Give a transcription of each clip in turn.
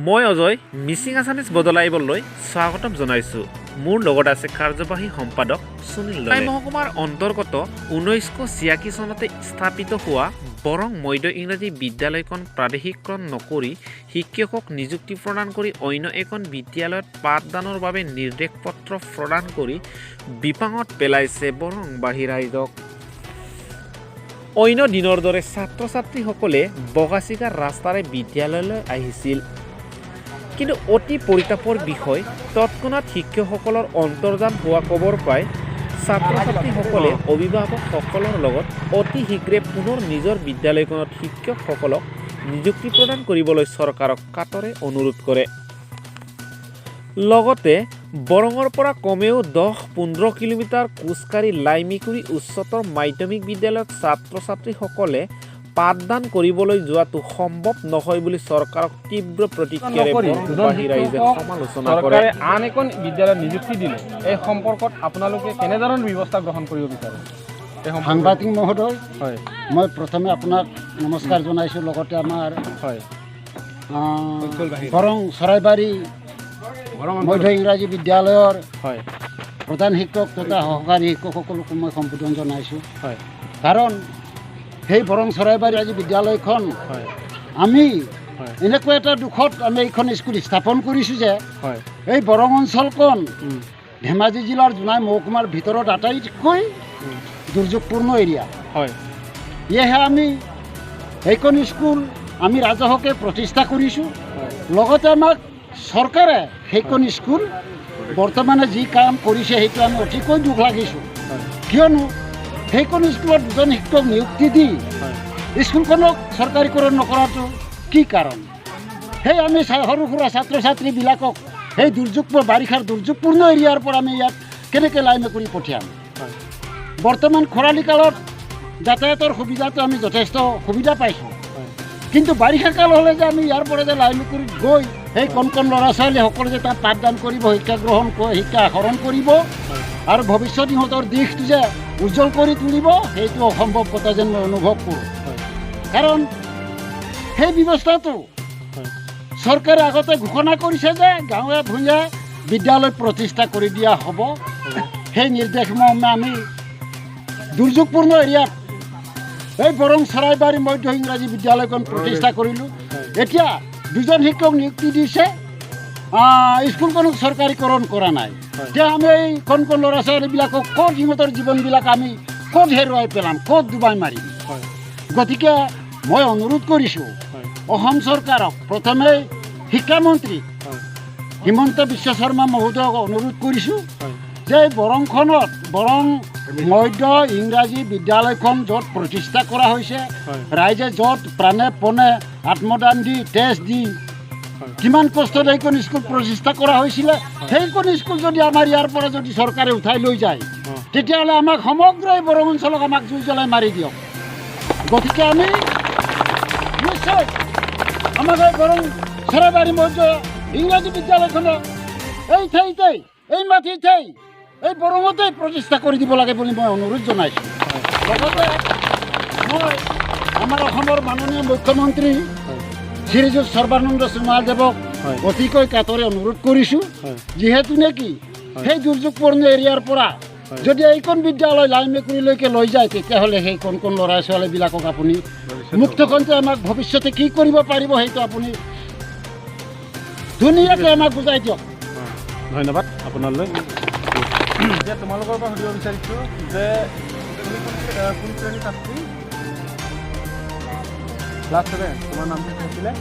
মই অজয় মিচিং আছামিজ বদলাইবলৈ স্বাগতম জনাইছোঁ। মোৰ লগত আছে কাৰ্যবাহী সম্পাদক সুনীল দলে। মহকুমাৰ অন্তৰ্গত 1986 চনতে স্থাপিত হোৱা বৰং মধ্য ইংৰাজী বিদ্যালয়খন প্ৰাদেশিকৰণ নকৰি শিক্ষকক নিযুক্তি প্ৰদান কৰি অন্য এখন বিদ্যালয়ত পাঠদানৰ বাবে নিৰ্দেশ পত্ৰ প্ৰদান কৰি বিপাঙত পেলাইছে বৰংবাহী ৰাইজক। অন্য দিনৰ দৰে ছাত্ৰ ছাত্ৰীসকলে বগাচিকাৰ ৰাস্তাৰে বিদ্যালয়লৈ আহিছিল। কিন্তু অতি পৰিতাপৰ বিষয়, তৎক্ষণাত শিক্ষকসকলৰ অন্তৰ্ধান হোৱা খবৰ পাই ছাত্ৰ ছাত্ৰীসকলে অভিভাৱকসকলৰ লগত অতি শীঘ্ৰে পুনৰ নিজৰ বিদ্যালয়খনত শিক্ষকসকলক নিযুক্তি প্ৰদান কৰিবলৈ চৰকাৰক কাতৰে অনুৰোধ কৰে। লগতে বৰঙৰ পৰা কমেও 10-15 কিলোমিটাৰ খোজকাঢ়ি লাইমিকুৰি উচ্চতৰ মাধ্যমিক বিদ্যালয়ত ছাত্ৰ ছাত্ৰীসকলে পাঠদান কৰিবলৈ যোৱাটো সম্ভৱ নহয় বুলি চৰকাৰক তীব্ৰ প্ৰতিক্ৰিয়াৰে বৰংবাহী ৰাইজে সমালোচনা কৰে। আন এখন বিদ্যালয়ত নিযুক্তি দিলে এই সম্পৰ্কত আপোনালোকে কেনেধৰণৰ ব্যৱস্থা গ্ৰহণ কৰিব বিচাৰে? সাংবাদিক মহোদয়, হয়, মই প্ৰথমে আপোনাক নমস্কাৰ জনাইছোঁ। লগতে আমাৰ হয়, বৰং চৰাইবাৰী মধ্য ইংৰাজী বিদ্যালয়ৰ হয়, প্ৰধান শিক্ষক তথা সহকাৰী শিক্ষকসকলকো মই সম্বোধন জনাইছোঁ। হয়, কাৰণ সেই বৰং চৰাইবাৰী আজি বিদ্যালয়খন হয়, আমি হয়, এনেকুৱা এটা দুখত আমি এইখন স্কুল স্থাপন কৰিছোঁ যে হয়, এই বৰং অঞ্চলখন ধেমাজি জিলাৰ জোনাই মহকুমাৰ ভিতৰত আটাইতকৈ দুৰ্যোগপূৰ্ণ এৰিয়া। হয়, সেয়েহে আমি এইখন স্কুল আমি ৰাজহকে প্ৰতিষ্ঠা কৰিছোঁ। লগতে আমাক চৰকাৰে সেইখন স্কুল বৰ্তমানে যি কাম কৰিছে সেইটো আমি অতিকৈ দুখ লাগিছোঁ। কিয়নো সেইখন স্কুলত দুজন শিক্ষক নিযুক্তি দি স্কুলখনক চৰকাৰীকৰণ নকৰাটো কি কাৰণ? সেই আমি সৰু সুৰা ছাত্ৰ ছাত্ৰীবিলাকক সেই বাৰিষাৰ দুৰ্যোগপূৰ্ণ এৰিয়াৰ পৰা আমি ইয়াত কেনেকৈ লাইন কৰি পঠিয়াম? বৰ্তমান খৰালি কালত যাতায়াতৰ সুবিধাটো আমি যথেষ্ট সুবিধা পাইছোঁ, কিন্তু বাৰিষা কাল হ'লে যে আমি ইয়াৰ পৰা যে লাইন কৰি গৈ সেই কণ কণ ল'ৰা ছোৱালীসকলে যে তাত পাঠদান কৰিব, শিক্ষা আহৰণ কৰিব আৰু ভৱিষ্যত সিহঁতৰ দিশটো যে উজ্জ্বল কৰি তুলিব, সেইটো অসম্ভৱ কথা যেন মই অনুভৱ কৰোঁ। কাৰণ সেই ব্যৱস্থাটো চৰকাৰে আগতে ঘোষণা কৰিছে যে গাঁৱে ভূঞে বিদ্যালয় প্ৰতিষ্ঠা কৰি দিয়া হ'ব। সেই নিৰ্দেশমৰ্মে আমি দুৰ্যোগপূৰ্ণ এৰিয়াত এই বৰং চৰাইবাৰী মধ্য ইংৰাজী বিদ্যালয়খন প্ৰতিষ্ঠা কৰিলোঁ। এতিয়া দুজন শিক্ষক নিযুক্তি দিছে, স্কুলখনক চৰকাৰীকৰণ কৰা নাই। এতিয়া আমি এই কণ কণ ল'ৰা ছোৱালীবিলাকক ক'ত সিহঁতৰ জীৱনবিলাক আমি ক'ত হেৰুৱাই পেলাম, ক'ত ডুবাই মাৰিম? গতিকে মই অনুৰোধ কৰিছোঁ অসম চৰকাৰক, প্ৰথমে শিক্ষামন্ত্ৰী হিমন্ত বিশ্ব শৰ্মা মহোদয়ক অনুৰোধ কৰিছোঁ যে বৰংখনত বৰং মধ্য ইংৰাজী বিদ্যালয়খন য'ত প্ৰতিষ্ঠা কৰা হৈছে, ৰাইজে য'ত প্ৰাণে পণে আত্মদান দি তেজ দি কিমান কষ্টত এইখন স্কুল প্ৰতিষ্ঠা কৰা হৈছিলে, সেইখন স্কুল যদি আমাৰ ইয়াৰ পৰা যদি চৰকাৰে উঠাই লৈ যায়, তেতিয়াহ'লে আমাক সমগ্ৰ এই বৰং অঞ্চলক আমাক জুই জ্বলাই মাৰি দিয়ক। গতিকে আমি নিশ্চয় আমাক এই বৰং চৰাইবাৰী মধ্য ইংৰাজী বিদ্যালয়খনক এই ঠাইতেই, এই মাটিতেই, এই বৰঙতেই প্ৰতিষ্ঠা কৰি দিব লাগে বুলি মই অনুৰোধ জনাইছোঁ। লগতে মই আমাৰ অসমৰ মাননীয় মুখ্যমন্ত্ৰী শ্ৰীযুত সৰ্বানন্দ সোণোৱালদেৱক অতিকৈ কাতৰে অনুৰোধ কৰিছোঁ, যিহেতু নেকি সেই দুৰ্যোগপূৰ্ণ এৰিয়াৰ পৰা যদি এইখন বিদ্যালয় লাইমেকুৰিলৈকে লৈ যায়, তেতিয়াহ'লে সেই কণ কণ ল'ৰা ছোৱালীবিলাকক আপুনি মুক্তখনতে আমাক ভৱিষ্যতে কি কৰিব পাৰিব সেইটো আপুনি ধুনীয়াকৈ আমাক বুজাই দিয়ক। ধন্যবাদ আপোনালৈ। এতিয়া তোমালোকৰ পৰা সুধিব বিচাৰিছোঁ যে কোন শ্ৰেণীৰ ছাত্ৰী? ক্লাছ 7। তোমাৰ নামটো কি আছিলে?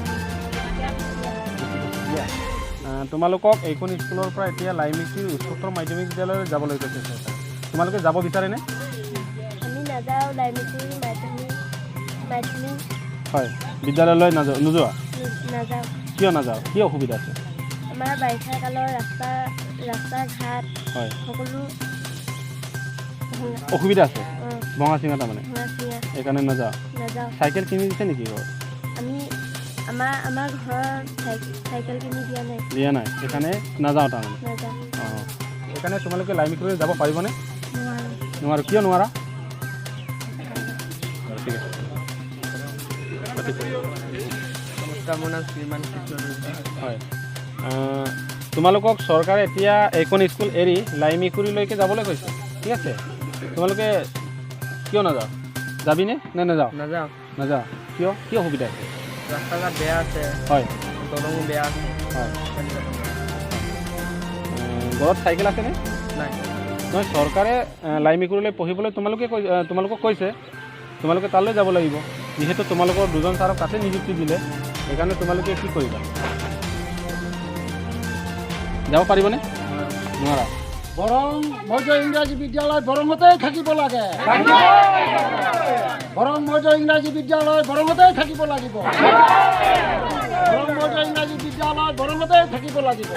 তোমালোকক এইখন স্কুলৰ পৰা এতিয়া লাইমিকুৰি উচ্চতৰ মাধ্যমিক বিদ্যালয়লৈ যাবলৈ কৈছে চৰকাৰে। তোমালোকে যাব বিচাৰেনে? হয়, বিদ্যালয়লৈ নোযোৱা? কিয় নাযাওঁ? কি অসুবিধা আছে? আমাৰ বাৰিষা কালৰ ৰাস্তা ঘাট হয়, সকলো অসুবিধা আছে, ভঙা চিঙা তাৰমানে, সেইকাৰণে নাযাওঁ। চাইকেল কিনি দিছে নেকি ঘৰত? আমাৰ ঘৰত চাইকেল কিনি দিয়া নাই, সেইকাৰণে নাযাওঁ তাৰমানে। অঁ, সেইকাৰণে তোমালোকে লাইমিকুৰিলৈ যাব পাৰিবনে? নোৱাৰোঁ। কিয় নোৱাৰা? ঠিক আছে। হয় তোমালোকক চৰকাৰে এতিয়া এইখন স্কুল এৰি লাইমিকুৰিলৈকে যাবলৈ কৈছে ঠিক আছে তোমালোকে কিয় নাযাওঁ যাবিনে নে নাযাওঁ নাযাওঁ নাযাওঁ কিয় কি অসুবিধা আছে ৰাস্তা ঘাট বেয়া আছে হয় দলঙো বেয়া আছে হয় ঘৰত চাইকেল আছেনে নাই নহয় চৰকাৰে লাইমিকুৰিলৈ পঢ়িবলৈ তোমালোকক কৈছে তোমালোকে তালৈ যাব লাগিব যিহেতু তোমালোকৰ দুজন ছাৰক তাতে নিযুক্তি দিলে সেইকাৰণে তোমালোকে কি কৰিবা যাব পাৰিবনে নোৱাৰা বৰং মধ্য ইংৰাজী বিদ্যালয় বৰঙতেই থাকিব লাগে বৰং মধ্য ইংৰাজী বিদ্যালয় বৰঙতেই থাকিব লাগিব বৰং মধ্য ইংৰাজী বিদ্যালয় বৰঙতেই থাকিব লাগিব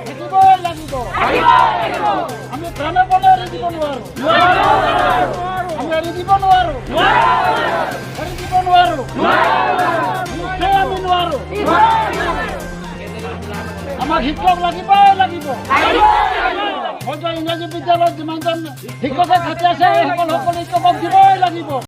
থাকিবই লাগিব আমি প্ৰাণে প্ৰাণে এৰি দিব নোৱাৰোঁ আমি এৰি দিব নোৱাৰোঁ এৰি দিব নোৱাৰোঁ নিশ্চয় আমি নোৱাৰোঁ আমাক শিক্ষক লাগিবই লাগিব মধ্য ইংৰাজী বিদ্যালয়ত যিমানজন শিক্ষকে খাটি আছে সকলো শিক্ষকক দিবই লাগিব